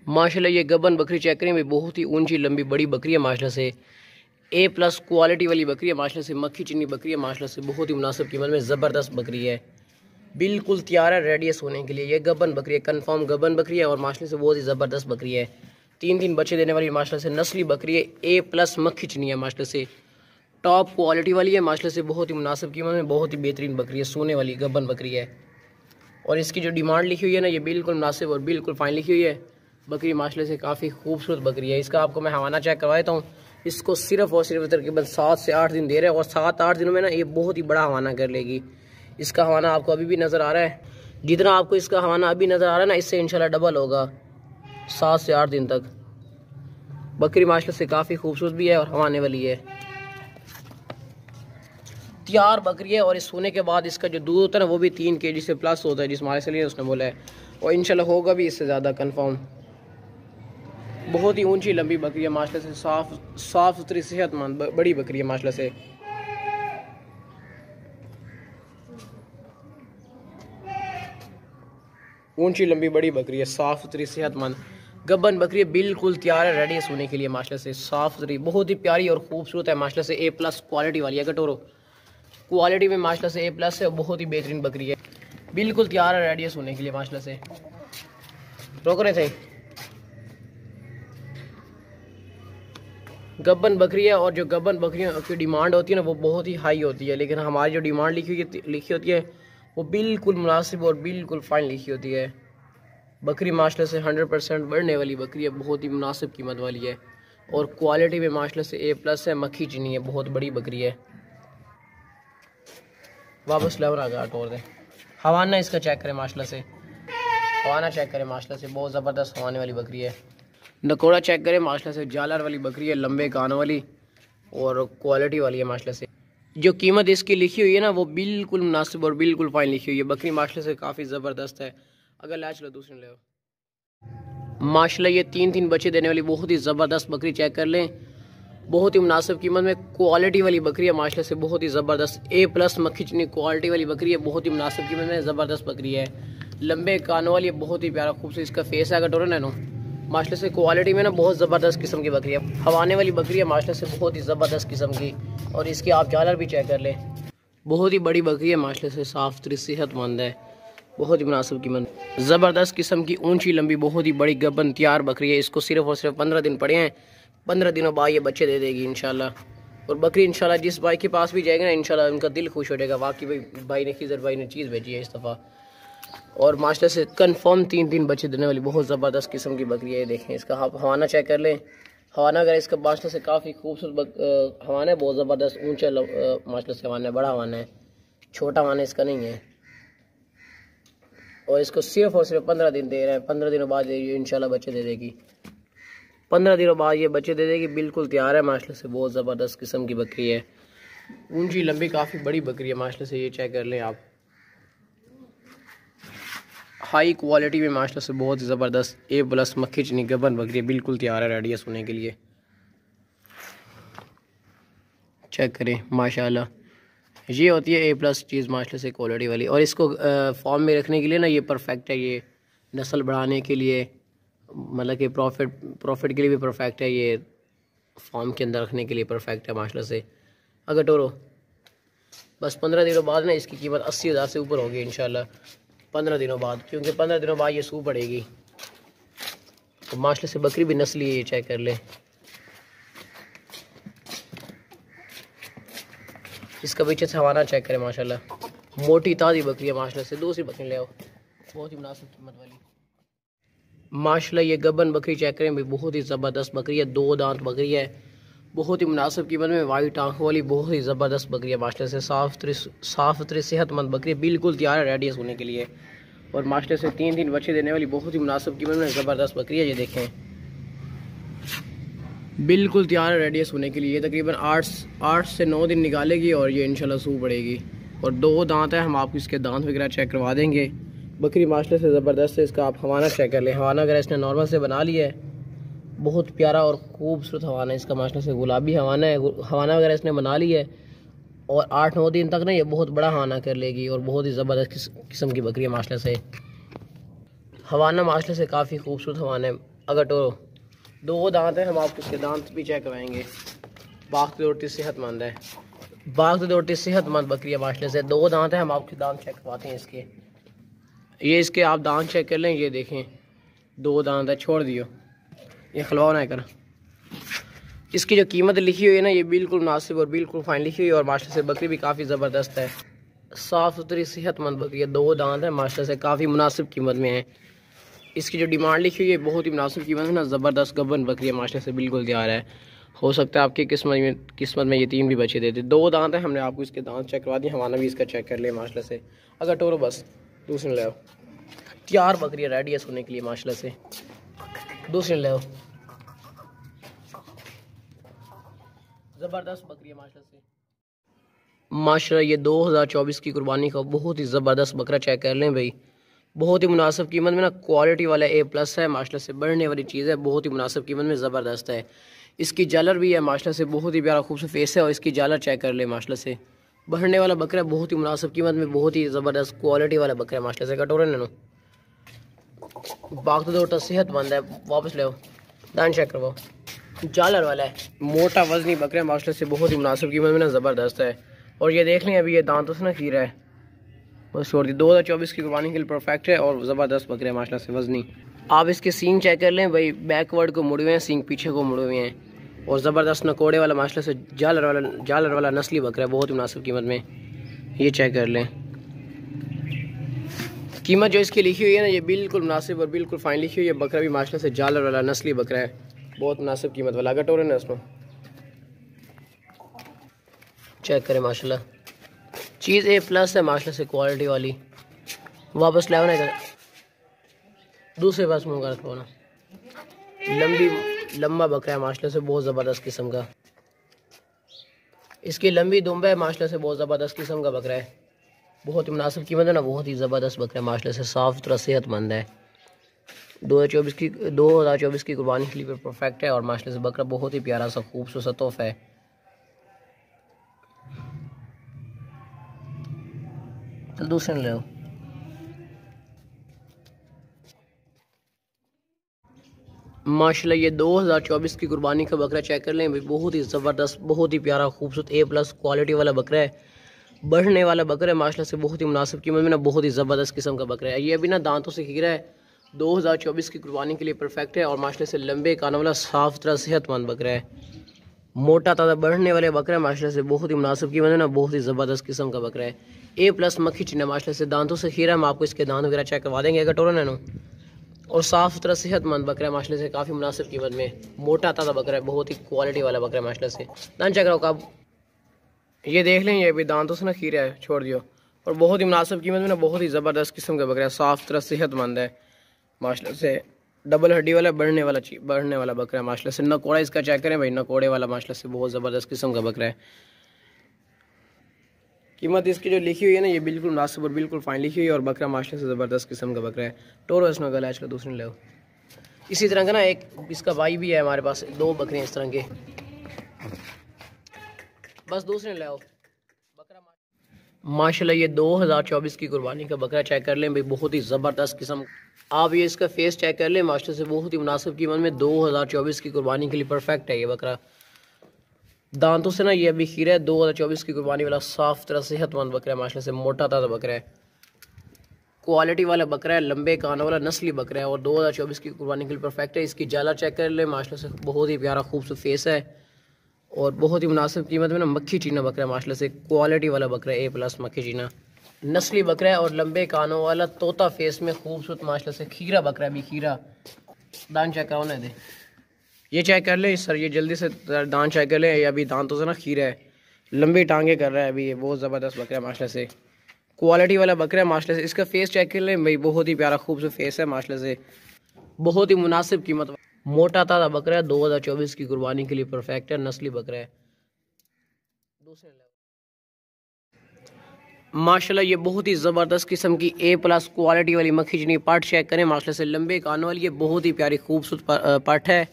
माशाल्लाह ये गबन बकरी चेक करें भाई, बहुत ही ऊंची लंबी बड़ी बकरी है माशाल्लाह से। A+ क्वालिटी वाली बकरी है माशाल्लाह से, मक्खी चिन्नी बकरी है माशाल्लाह से, बहुत ही मुनासिब कीमत में ज़बरदस्त बकरी है, बिल्कुल तैयार है रेडी है सोने के लिए। ये गबन बकरी है, कन्फर्म गबन बकरी है और माशाल्लाह से बहुत ही ज़बरदस्त बकरी है। 3 बच्चे देने वाली माशाल्लाह से नस्ली बकरी है, A+ मक्खी चिन्नी है माशाल्लाह से, टॉप क्वालिटी वाली है माशाल्लाह से, बहुत ही मुनासिब कीमत में, बहुत ही बेहतरीन बकरी है, सोने वाली गबन बकरी है। और इसकी जो डिमांड लिखी हुई है ना, ये बिल्कुल मुनासिब और बिल्कुल फाइन लिखी हुई है। बकरी माशाल्लाह से काफ़ी खूबसूरत बकरी है। इसका आपको मैं हवाना चेक करवा देता हूँ। इसको सिर्फ और सिर्फ तकरीबन 7 से 8 दिन दे रहे हैं और 7-8 दिनों में ना ये बहुत ही बड़ा हवाना कर लेगी। इसका हवाना आपको अभी भी नज़र आ रहा है, जितना आपको इसका हवाना अभी नज़र आ रहा है ना, इससे इंशाल्लाह डबल होगा 7 से 8 दिन तक। बकरी माशाल्लाह से काफ़ी खूबसूरत भी है और हवाने वाली है, तैयार बकरी है। और इस सोने के बाद इसका जो दूध होता है ना, वो भी 3 kg से प्लस होता है, जिस हमारे से लिए उसने बोला है, और इंशाल्लाह होगा भी इससे ज़्यादा कंफर्म। बहुत ही ऊंची लंबी बकरी है माशाल्लाह से, साफ़ सुथरी सेहतमंद बड़ी बकरी है माशाल्लाह से। ऊंची लंबी बड़ी बकरी है, साफ़ सुथरी सेहतमंद गब्बन बकरी है, बिल्कुल तैयार है रेडी है सोने के लिए माशाल्लाह से। साफ़ सुथरी बहुत ही प्यारी और खूबसूरत है माशाल्लाह से, A+ क्वालिटी वाली है, कटोरो क्वालिटी में माशाल्लाह से A+ है, बहुत ही बेहतरीन बकरी है, बिल्कुल तैयार है रेडी है सोने के लिए माशाल्लाह से। रोक रहे थे, गब्बन बकरी है। और जो गब्बन बकरियों की डिमांड होती है ना, वो बहुत ही हाई होती है, लेकिन हमारी जो डिमांड लिखी होती है वो बिल्कुल मुनासिब और बिल्कुल फाइन लिखी होती है। बकरी माशाल्लाह से 100% बढ़ने वाली बकरी है, बहुत ही मुनासिब कीमत वाली है और क्वालिटी में माशाल्लाह से A+ है, मक्खी चिन्नी है, बहुत बड़ी बकरी है। वापस लेवर आगा तोड़ दें। हवाना इसका चेक करें माशाल्लाह से, हवाना चेक करें माशाल्लाह से, बहुत ज़बरदस्त हवाने वाली बकरी है। नकोड़ा चेक करें माशाल्लाह से, जालर वाली बकरी है, लंबे कानों वाली और क्वालिटी वाली है माशाल्लाह से। जो कीमत इसकी लिखी हुई है ना, वो बिल्कुल मुनासिब और बिल्कुल फाइन लिखी हुई है। बकरी माशाल्लाह से काफ़ी ज़बरदस्त है। अगर ला चलो दूसरे ले माशाल्लाह, ये 3 बच्चे देने वाली बहुत ही ज़बरदस्त बकरी चेक कर लें, बहुत ही मुनासिब कीमत में, क्वालिटी वाली बकरी है माशाल्लाह से, बहुत ही ज़बरदस्त A+ मक्खी चिन्नी क्वालिटी वाली बकरी है, बहुत ही मुनासिब कीमत में, ज़बरदस्त बकरी है, लंबे कानों वाली, बहुत ही प्यारा खूबसूरत इसका फेस है। कटोरा नैनो माशाल्लाह से क्वालिटी में ना बहुत ज़बरदस्त किस्म की बकरी है, हवाने वाली बकरी है माशाल्लाह से, बहुत ही ज़बरदस्त किस्म की। और इसकी आप जालर भी चेक कर लें, बहुत ही बड़ी बकरी है माशाल्लाह से, साफ़ सुथरी सेहतमंद है, बहुत ही मुनासिब कीमत, ज़बरदस्त किस्म की ऊंची लंबी बहुत ही बड़ी गब्बन तैयार बकरी है। इसको सिर्फ और सिर्फ 15 दिन पड़े हैं, 15 दिनों बाद ये बच्चे दे देगी इंशाल्लाह। और बकरी इंशाल्लाह जिस भाई के पास भी जाएगा ना, इंशाल्लाह उनका दिल खुश हो जाएगा, वाकई भाई ने खिजर भाई ने चीज़ भेजी है इस दफ़ा। और माशाल्लाह से कंफर्म 3 बच्चे देने वाली बहुत ज़बरदस्त किस्म की बकरी है। देखें इसका हवाना चेक कर लें, हवाना अगर इसका माशाल्लाह से काफ़ी खूबसूरत हवाना है, बहुत ज़बरदस्त ऊंचा माशाल्लाह से हवाना है, बड़ा हवाना है, छोटा हवाना इसका नहीं है। और इसको सिर्फ और सिर्फ 15 दिन दे रहे हैं, 15 दिनों बाद ये इंशाल्लाह बच्चे दे देगी, 15 दिनों बाद ये बच्चे दे देगी, बिल्कुल तैयार है माशाल्लाह से, बहुत ज़बरदस्त किस्म की बकरी है, ऊंची लंबी काफ़ी बड़ी बकरी है माशाल्लाह से। ये चेक कर लें आप, हाई क्वालिटी में माशाल्लाह से, बहुत ही ज़बरदस्त A+ मक्खी चिन्नी गब्बन बकरी, बिल्कुल तैयार है रेडी है सोने के लिए। चेक करें माशाल्लाह, ये होती है A+ चीज़ माशाल्लाह से क्वालिटी वाली। और इसको फॉर्म में रखने के लिए ना ये परफेक्ट है, ये नस्ल बढ़ाने के लिए, मतलब कि प्रॉफिट के लिए भी परफेक्ट है, ये फॉर्म के अंदर रखने के लिए परफेक्ट है माशाल्लाह से। अगर टोरो बस 15 दिनों बाद ना इसकी कीमत 80,000 से ऊपर होगी इंशाल्लाह, 15 दिनों बाद, क्योंकि 15 दिनों बाद ये सूह पड़ेगी। तो माशाल्लाह से बकरी भी नस्ली है, ये चेक कर ले, इसका पीछे से हवाना चेक करें माशाल्लाह, मोटी ताज़ी बकरी है माशाल्लाह से। दूसरी बकरी ले आओ, बहुत ही मुनासिब कीमत वाली माशाल्लाह। ये गब्बन बकरी चेक करें भाई, बहुत ही ज़बरदस्त बकरी है, 2 दांत बकरी है, बहुत ही मुनासिब कीमत में, वाइट आंखों वाली, बहुत ही ज़बरदस्त बकरी है माशाल्लाह से, साफ़ सुथरी सेहतमंद बकरी है, बिल्कुल तैयार है रेडी है सोने के लिए। और माशाल्लाह से 3 बच्चे देने वाली बहुत ही मुनासिब कीमत में ज़बरदस्त बकरी है। ये देखें बिल्कुल तैयार है रेडी है सोने के लिए। ये तकरीबन 8 से 9 दिन निकालेगी और ये इंशाल्लाह सूह पड़ेगी। और 2 दांत है, हम आपको इसके दांत वगैरह चेक करवा देंगे। बकरी माशाल्लाह से ज़बरदस्त है, इसका आप हवाना चेक कर लें, हवाना अगर इसने नॉर्मल से बना लिया है, बहुत प्यारा और खूबसूरत हवाना है इसका माशाल्लाह से, गुलाबी हवाना है। हवाना वगैरह इसने बना लिया है और 8-9 दिन तक ना ये बहुत बड़ा हवाना कर लेगी और बहुत ही ज़बरदस्त किस्म की बकरी है माशाल्लाह से। हवाना माशाल्लाह से काफ़ी खूबसूरत हवाना है, अगर तो 2 दांत हैं, हम आपको इसके दांत भी चेक करवाएंगे। बाग दौड़ती सेहतमंद है, बाग दौड़ती सेहतमंद बकरी है माशाल्लाह से। 2 दांत हैं, हम आपके दांत चेक करवाते हैं इसके। ये इसके आप दांत चेक कर लें, ये देखें 2 दांत है। छोड़ दियो, ये खलवा ना कर। इसकी जो कीमत लिखी हुई है ना, ये बिल्कुल मुनासिब और बिल्कुल फाइन लिखी हुई है। और माशाल्लाह से बकरी भी काफ़ी ज़बरदस्त है, साफ़ सुथरी सेहतमंद बकरी है। 2 दांत है माशाल्लाह से, काफ़ी मुनासिब कीमत में है। इसकी जो डिमांड लिखी हुई है बहुत ही मुनासिब कीमत में ना, ज़बरदस्त गबन बकरी है माशाल्लाह से, बिल्कुल तैयार है। हो सकता है आपकी किस्मत में ये 3 भी बच्चे देते। 2 दांत है, हमने आपको इसके दांत चेक करवा दिए। हमारा भी इसका चेक कर ले माशाल्लाह से। अगर टोरो बस दूसरे ले आओ, तैयार बकरी है, रेडी है सोने के लिए माशाल्लाह से। दूसरे ले आओ, ज़बरदस्त बकरी है माशाल्लाह से। माशाल्लाह ये 2024 की कुर्बानी का बहुत ही ज़बरदस्त बकरा चेक कर लें भाई, बहुत ही मुनासिब कीमत में ना, क्वालिटी वाला A+ है माशाल्लाह से, बढ़ने वाली चीज़ है, बहुत ही मुनासिब कीमत में, ज़बरदस्त है। इसकी जालर भी है माशाल्लाह से, बहुत ही प्यारा खूबसूरत फेस है। और इसकी जालर चेक कर ले माशाल्लाह से, बढ़ने वाला बकरा है, बहुत ही मुनासिब कीमत में, बहुत ही ज़बरदस्त क्वालिटी वाला बकरा है माशाल्लाह से। कटोरे लेनो, बाग तो दौड़ता सेहतमंद है। वापस ले आओ, दान चेक करवाओ, जालर वाला है, मोटा वजनी बकरा है माशाल्लाह से, बहुत ही मुनासिब कीमत में ना, ज़बरदस्त है। और ये देख लें अभी ये दांतों से ना खीरा है, बस छोड़ दी। 2024 की कुर्बानी के लिए परफेक्ट है और ज़बरदस्त बकरे माशाल्लाह से, वजनी। आप इसके सींग चेक कर लें भाई, बैकवर्ड को मुड़े हुए हैं, सींग पीछे को मुड़े हुए हैं। और ज़बरदस्त नकोड़े वाला माशाल्लाह से, जालर वाला नस्ली बकरा है, बहुत ही मुनासिब कीमत में। ये चेक कर लें, कीमत जो इसकी लिखी हुई है ना, ये बिल्कुल मुनासिब और बिल्कुल फाइन लिखी हुई है। बकरा भी माशाल्लाह से जालर वाला नस्ली बकरा है, बहुत मुनासिब कीमत वाला। अगर टोरे ना उसमें चेक करें माशाल्लाह, चीज़ A+ है माशाल्लाह से, क्वालिटी वाली। वापस ले आओ ना, दूसरे पास मुँह कर रखो ना। लंबा बकरा है माशाल्लाह से, बहुत ज़बरदस्त किस्म का। इसकी लंबी दुम्ब है माशाल्लाह से, बहुत ज़बरदस्त किस्म का बकरा है, बहुत ही मुनासिब कीमत है ना, बहुत ही ज़बरदस्त बकरा है माशाल्लाह से, साफ़ सुथरा सेहतमंद है। 2024 की कुर्बानी के लिए परफेक्ट है। और माशाल्लाह से बकरा बहुत ही प्यारा सा खूबसूरत सा तोहफा है। चल दूसरे ले आओ। माशाल्लाह ये 2024 की कुर्बानी का बकरा चेक कर लें भाई, बहुत ही ज़बरदस्त, बहुत ही प्यारा खूबसूरत A+ क्वालिटी वाला बकरा है, बढ़ने वाला बकरा है माशाल्लाह से, बहुत ही मुनासिब कीमत में ना, बहुत ही ज़बरदस्त किस्म का बकरा है। ये अभी ना दांतों से खीरा है, 2024 की कुर्बानी के लिए परफेक्ट है। और माशाल्लाह से लंबे कानों वाला साफ सुथरा सेहतमंद बकरा है, मोटा ताज़ा बढ़ने वाले बकरा है माशाल्लाह से, बहुत ही मुनासिब कीमत है ना, बहुत ही ज़बरदस्त किस्म का बकरा है। A+ मक्खी चीना माशाल्लाह से, दांतों से खीरा। हम आपको इसके दांत वगैरह चेक करवा देंगे। कटोरा नैनो, और साफ़ सुथरा सेहतमंद बकरा है माशाल्लाह से, काफ़ी मुनासिब कीमत में, मोटा ताज़ा बकरा है, बहुत ही क्वालिटी वाला बकरा है माशाल्लाह से। दान चेक कराओ कब, ये देख लें, ये भी दांतों से ना खीरा है, छोड़ दियो। और बहुत ही मुनासिब कीमत में ना, बहुत ही ज़बरदस्त किस्म का बकरा है, साफ़ सुथरा सेहतमंद है माशाल्लाह से, डबल हड्डी वाला बढ़ने वाला बकरा है माशाल्लाह से। नकोड़ा इसका चेक करें भाई, नकोड़े वाला माशाल्लाह से, बहुत ज़बरदस्त किस्म का बकरा है। कीमत इसकी जो लिखी हुई है ना, ये बिल्कुल मुनासिब और बिल्कुल फाइन लिखी हुई है। और बकरा माशाल्लाह से ज़बरदस्त किस्म का बकरा है। टोरो इसमें गला का दूसरे ले। इसी तरह का ना एक इसका भाई भी है हमारे पास, 2 बकरे इस तरह के, बस दूसरे ले आओ। बकरा माशाल्लाह ये 2024 की कुर्बानी का बकरा चेक कर लें भाई, बहुत ही ज़बरदस्त किस्म। आप ये इसका फेस चेक कर लें माशाल्लाह से, बहुत ही मुनासिब कीमत में, 2024 की कुर्बानी के लिए परफेक्ट है ये बकरा। दांतों से ना ये अभी खीरा है, 2024 की कुर्बानी वाला साफ तरह सेहतमंद बकरा है माशाल्लाह से, मोटा ताज़ा बकरा है, क्वालिटी वाला बकरा है, लंबे कानों वाला नस्ली बकरा है। और 2024 की कुर्बानी के लिए परफेक्ट है। इसकी जाला चेक कर ले माशाल्लाह से, बहुत ही प्यारा खूबसूरत फेस है और बहुत ही मुनासिब कीमत में ना, मक्खी चीना बकरा है माशाल्लाह से, क्वालिटी वाला बकरा है, A+ मक्खी चीना नस्ली बकरा है। और लंबे कानों वाला तोता फेस में खूबसूरत माशाल्लाह से खीरा बकरा है, अभी खीरा। दान चेक कराओ ना दे, ये चेक कर ले सर, ये जल्दी से दान चेक कर ले, ये अभी दांतों से ना खीरा है, लंबी टांगे कर रहा है अभी, ये बहुत ज़बरदस्त बकरा है माशाल्लाह से, क्वालिटी वाला बकरा है माशाल्लाह से। इसका फेस चेक कर ले भाई, बहुत ही प्यारा खूबसूरत फेस है माशाल्लाह से, बहुत ही मुनासिब कीमत, मोटा ताज़ा बकरा है, 2024 की कुर्बानी के लिए परफेक्ट है, नस्ली बकरा है। दूसरे माशाल्लाह ये बहुत ही ज़बरदस्त किस्म की A+ क्वालिटी वाली मक्खी चीनी पाट चेक करें माशाल्लाह से, लंबे कानों वाली, ये बहुत ही प्यारी खूबसूरत पाट है।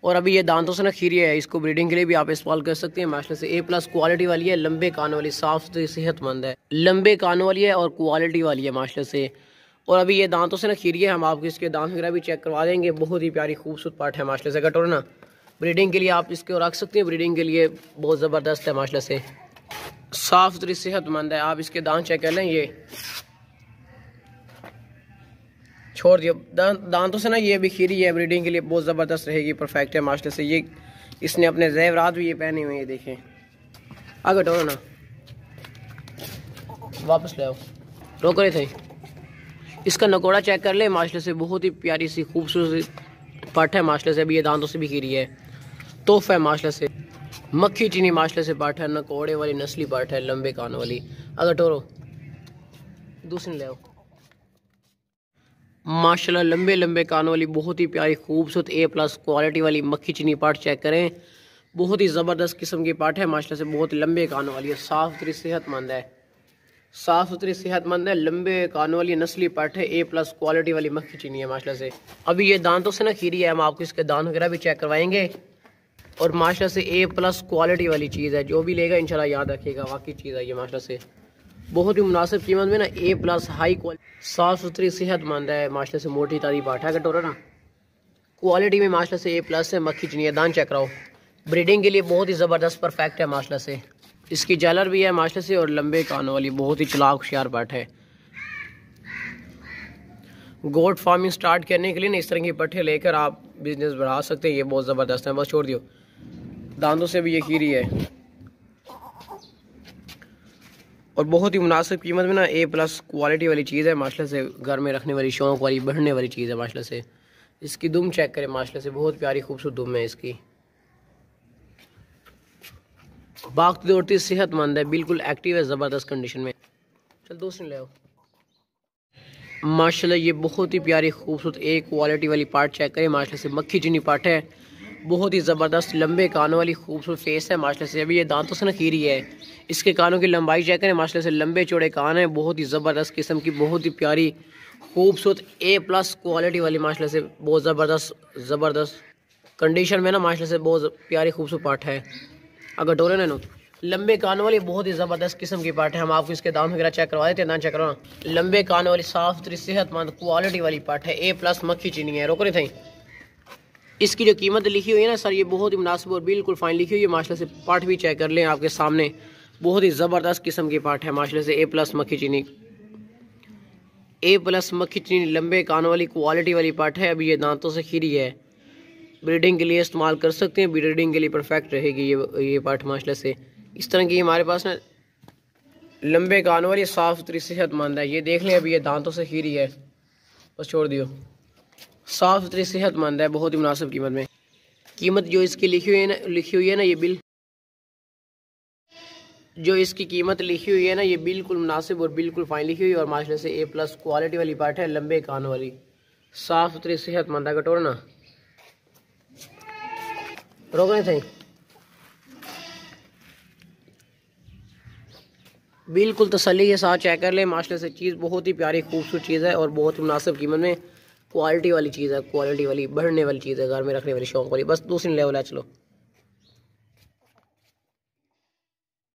और अभी ये दांतों से ना खीरी है, इसको ब्रीडिंग के लिए भी आप इस्तेमाल कर सकते हैं माशाल्लाह से। A+ क्वालिटी वाली है, लंबे कानों वाली, साफ सुथरी सेहतमंद है, लंबे कानों वाली है और क्वालिटी वाली है माशाल्लाह से। और अभी ये दांतों से ना खीरी है, हम आपको इसके दांत वगैरह भी चेक करवा देंगे। बहुत ही प्यारी खूबसूरत पार्ट है माशाल्लाह से कटोरा ना। ब्रीडिंग के लिए आप इसको रख सकते हैं, ब्रीडिंग के लिए बहुत ज़बरदस्त है माशाल्लाह से, साफ़ सुथरी सेहतमंद है। आप इसके दांत चेक कर लें, ये छोड़ दियो दांतों से ना, ये भी खीरी है, ब्रीडिंग के लिए बहुत ज़बरदस्त रहेगी, परफेक्ट है माशाल्लाह से। ये इसने अपने ज़ेवरात भी ये पहने हुए हैं, देखें। आगे टोरो ना, वापस ले आओ, रोक रहे थे। इसका नकोड़ा चेक कर ले माशाल्लाह से, बहुत ही प्यारी सी खूबसूरत पाठ है माशाल्लाह से। अभी ये दांतों से भी खीरी है, तोहफा है माशाल्लाह से। मक्खी चीनी माशाल्लाह से पाठ है, नकोड़े वाली नस्ली पाठ है, लंबे कानों वाली। अगर टोरो दूसरी ले आओ माशाल्लाह, लंबे लंबे कानों वाली बहुत ही प्यारी खूबसूरत A+ क्वालिटी वाली मक्खी चीनी पाठ चेक करें। बहुत ही ज़बरदस्त किस्म की पाठ है माशाल्लाह से, बहुत लंबे कानों वाली है, साफ़ सुथरी सेहतमंद है, साफ़ सुथरी सेहतमंद है, लंबे कानों वाली नस्ली पाठ है, A+ क्वालिटी वाली मक्खी चीनी है माशाल्लाह से। अभी ये दांतों से ना खीरी है, हम आपको इसके दांत वगैरह भी चेक करवाएंगे। और माशाल्लाह से A+ क्वालिटी वाली चीज़ है, जो भी लेगा इंशाल्लाह याद रखिएगा, वाकई चीज़ है ये माशाल्लाह से। बहुत ही मुनासिब कीमत में ना, A+ हाई क्वालिटी, साफ़ सुथरी सेहतमंद है माशाल्लाह से, मोटी ताज़ी पाठ है कटोरा ना। क्वालिटी में माशाल्लाह से A+ है, मक्खी चीनी है, दान चेक कराओ। ब्रीडिंग के लिए बहुत ही ज़बरदस्त परफेक्ट है माशाल्लाह से। इसकी जालर भी है माशाल्लाह से, और लंबे कानों वाली बहुत ही चालाक होशियार पाठ है। गोट फार्मिंग स्टार्ट करने के लिए ना इस तरह की पट्टे लेकर आप बिजनेस बढ़ा सकते हैं, ये बहुत ज़बरदस्त है। बस छोड़ दियो, दांतों से भी ये खीरी है, और बहुत ही मुनासिब कीमत में ना, A+ क्वालिटी वाली चीज़ है माशाल्लाह से, घर में रखने वाली, शौक वाली, बढ़ने वाली चीज़ है माशाल्लाह से। इसकी दुम चेक करें माशाल्लाह से, बहुत प्यारी खूबसूरत दुम है इसकी, भागती दौड़ती सेहतमंद है, बिल्कुल एक्टिव है, ज़बरदस्त कंडीशन में। चल दूसरी ले आओ माशाल्लाह, ये बहुत ही प्यारी खूबसूरत A क्वालिटी वाली पार्ट चेक करें माशाल्लाह से, मक्खी चीनी पार्ट है, बहुत ही ज़बरदस्त लंबे कानों वाली खूबसूरत फेस है माशाल्लाह से। अभी ये दांतों से ना खीरी है, इसके कानों की लंबाई चेक करें माशाल्लाह से, लंबे चौड़े कान हैं, बहुत ही ज़बरदस्त किस्म की, बहुत ही प्यारी खूबसूरत A+ क्वालिटी वाली माशाल्लाह से, बहुत ज़बरदस्त कंडीशन में ना माशाल्लाह से, बहुत प्यारी खूबसूरत पार्ट है। अगर डोरे ना लंबे कानों वाली बहुत ही ज़बरदस्त किस्म की पार्ट है, हम आपको इसके दाम वगैरह चेक करवा देते हैं, दाम चेक करवाना। लंबे कानों वाली साफ़ सुथरी सेहतमंद क्वालिटी वाली पार्ट है, A+ मक्खी चीनी है, रोक रहे थे। इसकी जो कीमत लिखी हुई है ना सर, ये बहुत ही मुनासिब और बिल्कुल फाइन लिखी हुई है माशाल्लाह से। पार्ट भी चेक कर लें आपके सामने, बहुत ही ज़बरदस्त किस्म की पार्ट है माशाल्लाह से, A+ मक्खी चीनी, A+ मक्खी चीनी, लंबे कानों वाली क्वालिटी वाली पार्ट है। अभी ये दांतों से खीरी है, ब्रीडिंग के लिए इस्तेमाल कर सकते हैं, ब्रीडिंग के लिए परफेक्ट रहेगी ये पार्ट माशाल्लाह से। इस तरह की हमारे पास ना लंबे कानों वाली साफ़ सुथरी सेहतमंद है, ये देख लें। अभी ये दांतों से खीरी है, बस छोड़ दियो, साफ़ सुथरी सेहतमंद है, बहुत ही मुनासिब कीमत में। कीमत जो इसकी लिखी हुई है ना, ये बिल जो इसकी कीमत लिखी हुई है ना, ये बिल्कुल मुनासिब और बिल्कुल फाइन लिखी हुई है, और माशाल्लाह से A+ क्वालिटी वाली पार्ट है, लंबे कानों वाली, साफ़ सुथरी सेहतमंद है कटोरा ना, रोक रहे थे। बिल्कुल तसल्ली के साथ चेक कर ले माशाल्लाह से, चीज़ बहुत ही प्यारी खूबसूरत चीज़ है, और बहुत ही मुनासिब कीमत में, क्वालिटी वाली चीज़ है, क्वालिटी वाली बढ़ने वाली चीज़ है, घर में रखने वाली, शौक वाली। बस दूसरी लेवल है, चलो।